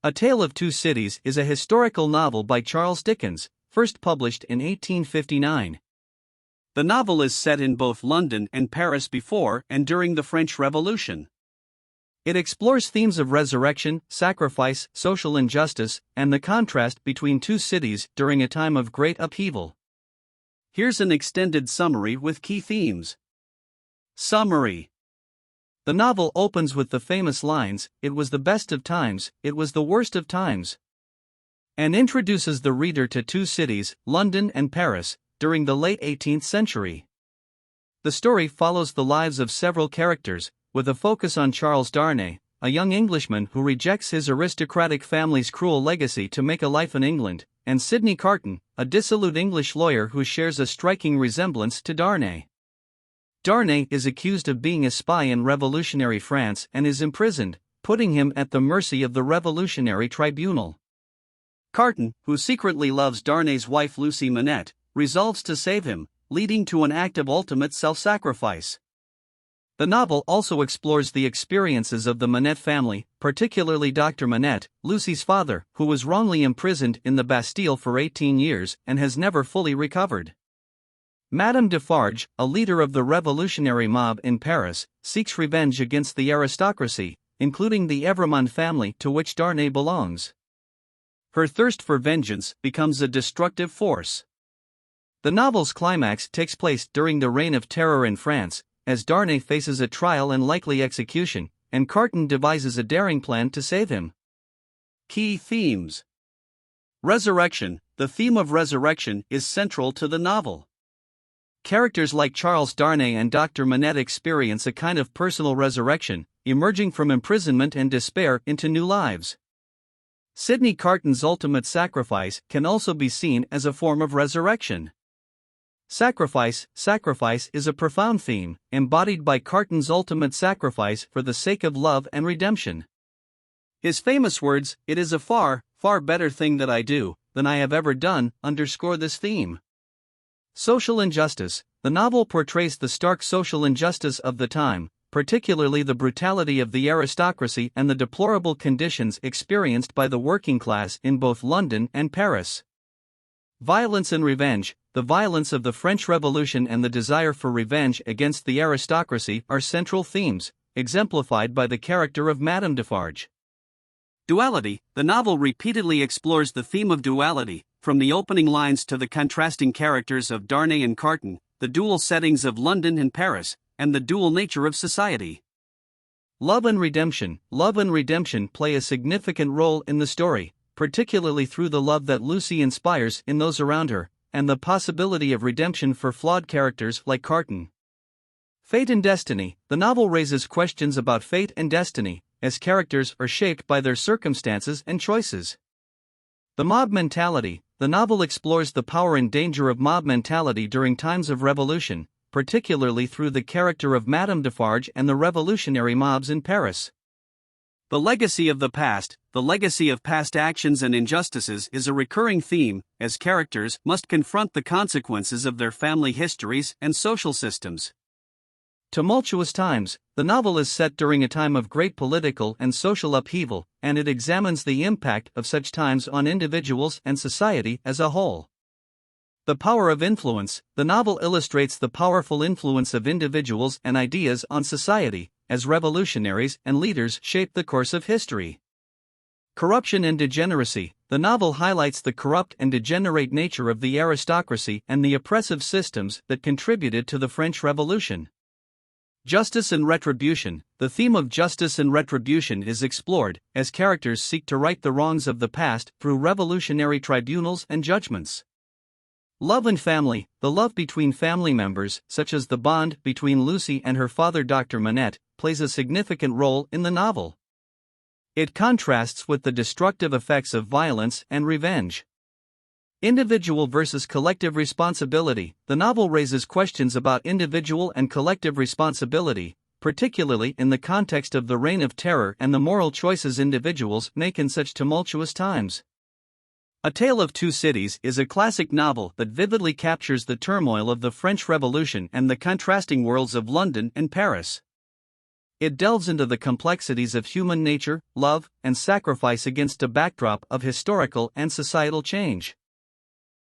A Tale of Two Cities is a historical novel by Charles Dickens, first published in 1859. The novel is set in both London and Paris before and during the French Revolution. It explores themes of resurrection, sacrifice, social injustice, and the contrast between two cities during a time of great upheaval. Here's an extended summary with key themes. Summary. The novel opens with the famous lines, "It was the best of times, it was the worst of times," and introduces the reader to two cities, London and Paris, during the late 18th century. The story follows the lives of several characters, with a focus on Charles Darnay, a young Englishman who rejects his aristocratic family's cruel legacy to make a life in England, and Sidney Carton, a dissolute English lawyer who shares a striking resemblance to Darnay. Darnay is accused of being a spy in revolutionary France and is imprisoned, putting him at the mercy of the Revolutionary Tribunal. Carton, who secretly loves Darnay's wife Lucy Manette, resolves to save him, leading to an act of ultimate self-sacrifice. The novel also explores the experiences of the Manette family, particularly Dr. Manette, Lucy's father, who was wrongly imprisoned in the Bastille for 18 years and has never fully recovered. Madame Defarge, a leader of the revolutionary mob in Paris, seeks revenge against the aristocracy, including the Evremond family to which Darnay belongs. Her thirst for vengeance becomes a destructive force. The novel's climax takes place during the Reign of Terror in France, as Darnay faces a trial and likely execution, and Carton devises a daring plan to save him. Key themes. Resurrection. The theme of resurrection is central to the novel. Characters like Charles Darnay and Dr. Manette experience a kind of personal resurrection, emerging from imprisonment and despair into new lives. Sidney Carton's ultimate sacrifice can also be seen as a form of resurrection. Sacrifice is a profound theme, embodied by Carton's ultimate sacrifice for the sake of love and redemption. His famous words, "It is a far, far better thing that I do, than I have ever done," underscore this theme. Social injustice. The novel portrays the stark social injustice of the time, particularly the brutality of the aristocracy and the deplorable conditions experienced by the working class in both London and Paris. Violence and revenge. The violence of the French Revolution and the desire for revenge against the aristocracy are central themes, exemplified by the character of Madame Defarge. Duality. The novel repeatedly explores the theme of duality, from the opening lines to the contrasting characters of Darnay and Carton, the dual settings of London and Paris, and the dual nature of society. Love and redemption. Love and redemption play a significant role in the story, particularly through the love that Lucy inspires in those around her, and the possibility of redemption for flawed characters like Carton. Fate and destiny. The novel raises questions about fate and destiny, as characters are shaped by their circumstances and choices. The mob mentality. The novel explores the power and danger of mob mentality during times of revolution, particularly through the character of Madame Defarge and the revolutionary mobs in Paris. The legacy of the past. The legacy of past actions and injustices is a recurring theme, as characters must confront the consequences of their family histories and social systems. Tumultuous times. The novel is set during a time of great political and social upheaval, and it examines the impact of such times on individuals and society as a whole. The power of influence. The novel illustrates the powerful influence of individuals and ideas on society, as revolutionaries and leaders shape the course of history. Corruption and degeneracy. The novel highlights the corrupt and degenerate nature of the aristocracy and the oppressive systems that contributed to the French Revolution. Justice and retribution. The theme of justice and retribution is explored, as characters seek to right the wrongs of the past through revolutionary tribunals and judgments. Love and family. The love between family members, such as the bond between Lucy and her father Dr. Manette, plays a significant role in the novel. It contrasts with the destructive effects of violence and revenge. Individual versus collective responsibility. The novel raises questions about individual and collective responsibility, particularly in the context of the Reign of Terror and the moral choices individuals make in such tumultuous times. A Tale of Two Cities is a classic novel that vividly captures the turmoil of the French Revolution and the contrasting worlds of London and Paris. It delves into the complexities of human nature, love, and sacrifice against a backdrop of historical and societal change.